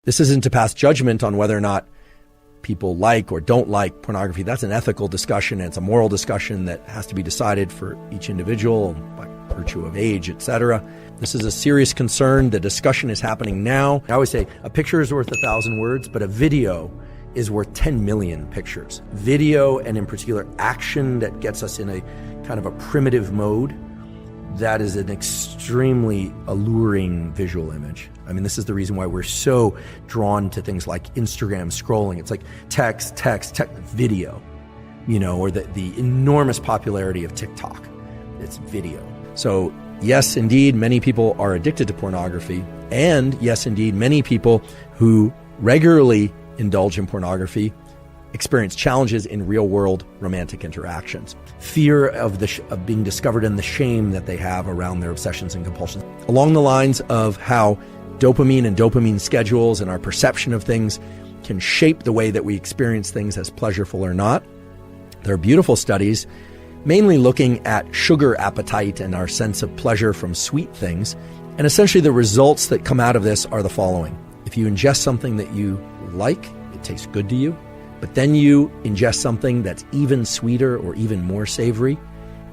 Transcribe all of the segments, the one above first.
This isn't to pass judgment on whether or not people like or don't like pornography. That's an ethical discussion, and it's a moral discussion that has to be decided for each individual by virtue of age, etc. This is a serious concern. The discussion is happening now. I always say a picture is worth 1,000 words, but a video is worth 10 million pictures. Video, and in particular action that gets us in a kind of a primitive mode, that is an extremely alluring visual image. I mean, this is the reason why we're so drawn to things like Instagram scrolling. It's like text, video, or the enormous popularity of TikTok. It's video. So yes, indeed, many people are addicted to pornography. And yes, indeed, many people who regularly indulge in pornography experience challenges in real-world romantic interactions. Fear of being discovered and the shame that they have around their obsessions and compulsions. Along the lines of how dopamine and dopamine schedules and our perception of things can shape the way that we experience things as pleasurable or not. There are beautiful studies mainly looking at sugar appetite and our sense of pleasure from sweet things. And essentially the results that come out of this are the following. If you ingest something that you like, it tastes good to you, but then you ingest something that's even sweeter or even more savory,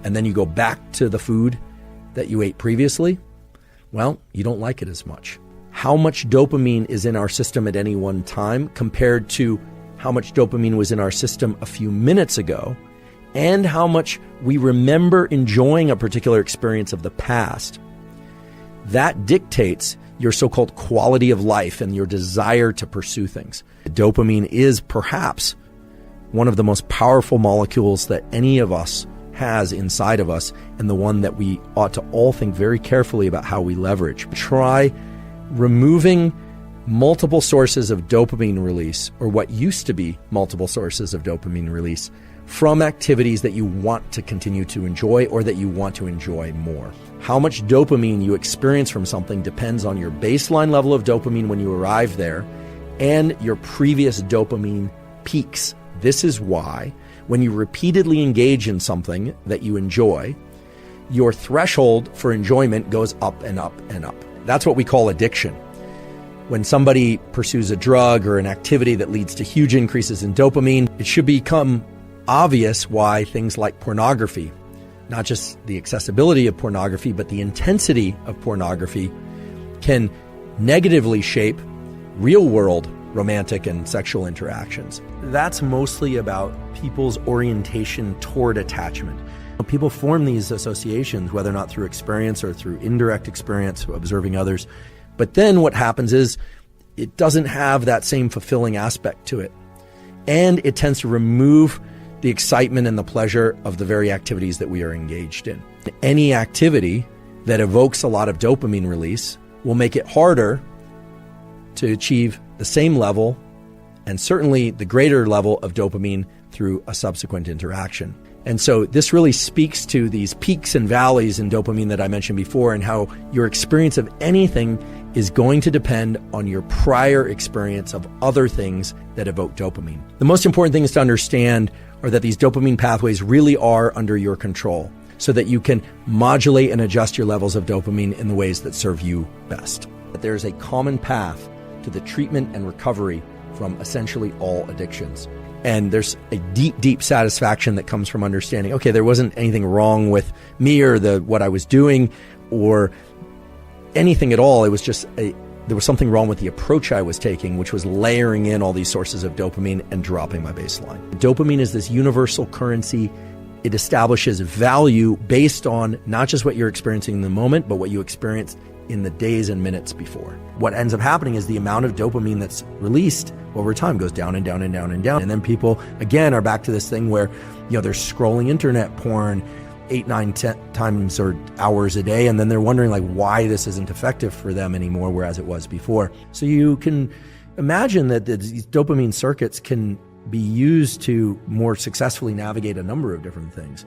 and then you go back to the food that you ate previously, well, you don't like it as much. How much dopamine is in our system at any one time compared to how much dopamine was in our system a few minutes ago, and how much we remember enjoying a particular experience of the past, that dictates your so-called quality of life and your desire to pursue things. Dopamine is perhaps one of the most powerful molecules that any of us has inside of us, and the one that we ought to all think very carefully about how we leverage. Try removing multiple sources of dopamine release, or what used to be multiple sources of dopamine release, from activities that you want to continue to enjoy or that you want to enjoy more. How much dopamine you experience from something depends on your baseline level of dopamine when you arrive there and your previous dopamine peaks. This is why when you repeatedly engage in something that you enjoy, your threshold for enjoyment goes up and up and up. That's what we call addiction. When somebody pursues a drug or an activity that leads to huge increases in dopamine, it should become obvious why things like pornography, not just the accessibility of pornography, but the intensity of pornography, can negatively shape real-world romantic and sexual interactions. That's mostly about people's orientation toward attachment. People form these associations, whether or not through experience or through indirect experience, observing others. But then what happens is it doesn't have that same fulfilling aspect to it. And it tends to remove the excitement and the pleasure of the very activities that we are engaged in. Any activity that evokes a lot of dopamine release will make it harder to achieve the same level, and certainly the greater level of dopamine through a subsequent interaction. And so this really speaks to these peaks and valleys in dopamine that I mentioned before, and how your experience of anything is going to depend on your prior experience of other things that evoke dopamine. The most important thing is to understand are that these dopamine pathways really are under your control, so that you can modulate and adjust your levels of dopamine in the ways that serve you best. That there is a common path to the treatment and recovery from essentially all addictions. And there's a deep, deep satisfaction that comes from understanding, okay, there wasn't anything wrong with me or what I was doing or anything at all. It was just there was something wrong with the approach I was taking, which was layering in all these sources of dopamine and dropping my baseline. Dopamine is this universal currency. It establishes value based on not just what you're experiencing in the moment, but what you experienced in the days and minutes before. What ends up happening is the amount of dopamine that's released over time goes down and down and down and down. And then people, again, are back to this thing where, they're scrolling internet porn 8, 9, 10 times or hours a day, and then they're wondering why this isn't effective for them anymore, whereas it was before. So you can imagine that these dopamine circuits can be used to more successfully navigate a number of different things.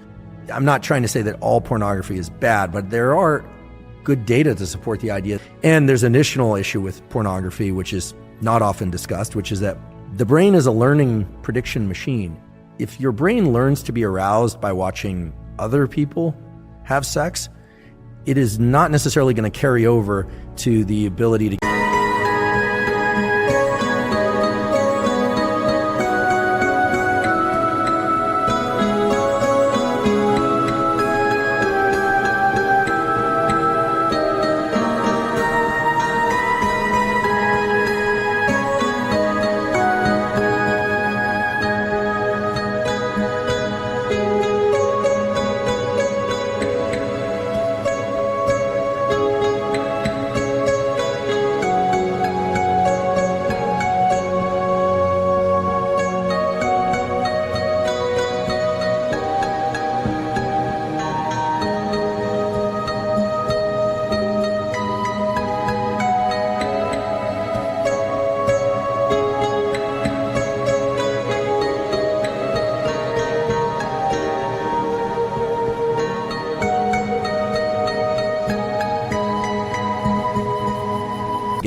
I'm not trying to say that all pornography is bad, but there are good data to support the idea. And there's an additional issue with pornography, which is not often discussed, which is that the brain is a learning prediction machine. If your brain learns to be aroused by watching other people have sex, it is not necessarily going to carry over to the ability to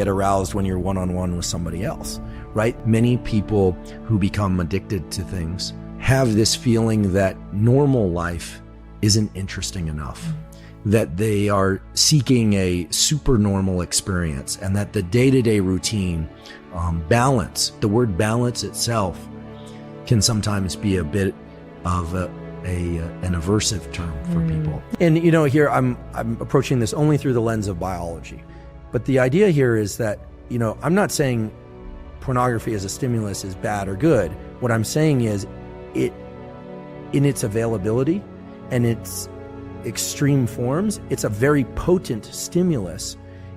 get aroused when you're one-on-one with somebody else, right? Many people who become addicted to things have this feeling that normal life isn't interesting enough, that they are seeking a supernormal experience, and that the day-to-day routine, balance, the word balance itself can sometimes be a bit of an aversive term for people. And here I'm approaching this only through the lens of biology. But the idea here is that, I'm not saying pornography as a stimulus is bad or good. What I'm saying is in its availability and its extreme forms, it's a very potent stimulus,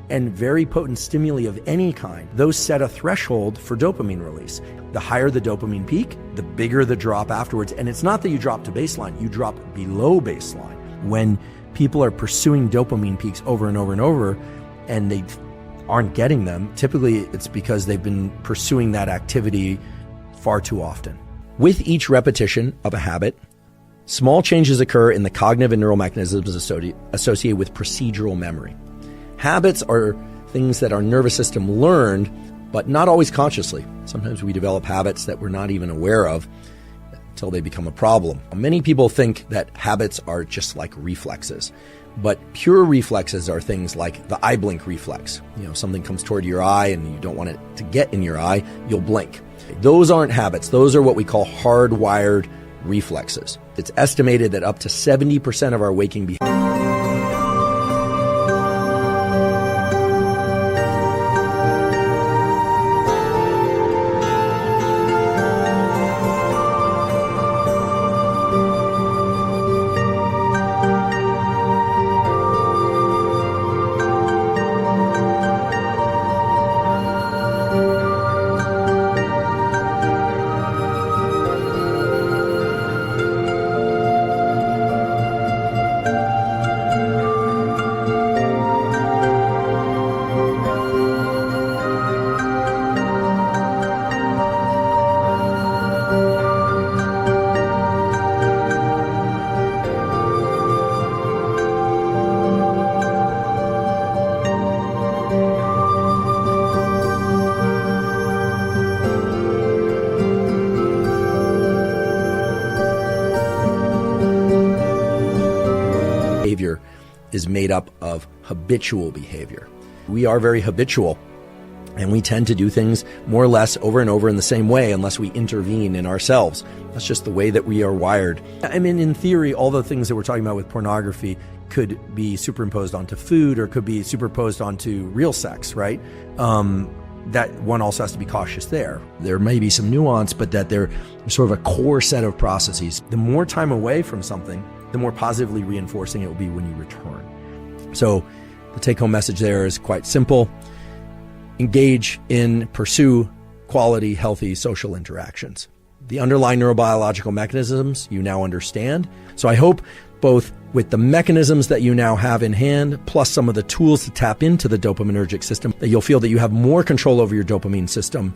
and very potent stimuli of any kind. Those set a threshold for dopamine release. The higher the dopamine peak, the bigger the drop afterwards. And it's not that you drop to baseline, you drop below baseline. When people are pursuing dopamine peaks over and over and over, and they aren't getting them, typically it's because they've been pursuing that activity far too often. With each repetition of a habit, small changes occur in the cognitive and neural mechanisms associated with procedural memory. Habits are things that our nervous system learned, but not always consciously. Sometimes we develop habits that we're not even aware of until they become a problem. Many people think that habits are just like reflexes, but pure reflexes are things like the eye blink reflex. Something comes toward your eye and you don't want it to get in your eye, you'll blink. Those aren't habits. Those are what we call hardwired reflexes. It's estimated that up to 70% of our waking behavior is made up of habitual behavior. We are very habitual, and we tend to do things more or less over and over in the same way unless we intervene in ourselves. That's just the way that we are wired. I mean, in theory, all the things that we're talking about with pornography could be superimposed onto food or could be superimposed onto real sex, right? That one also has to be cautious there. There may be some nuance, but that they're sort of a core set of processes. The more time away from something, the more positively reinforcing it will be when you return. So the take-home message there is quite simple. Pursue quality, healthy social interactions. The underlying neurobiological mechanisms you now understand. So I hope both with the mechanisms that you now have in hand, plus some of the tools to tap into the dopaminergic system, that you'll feel that you have more control over your dopamine system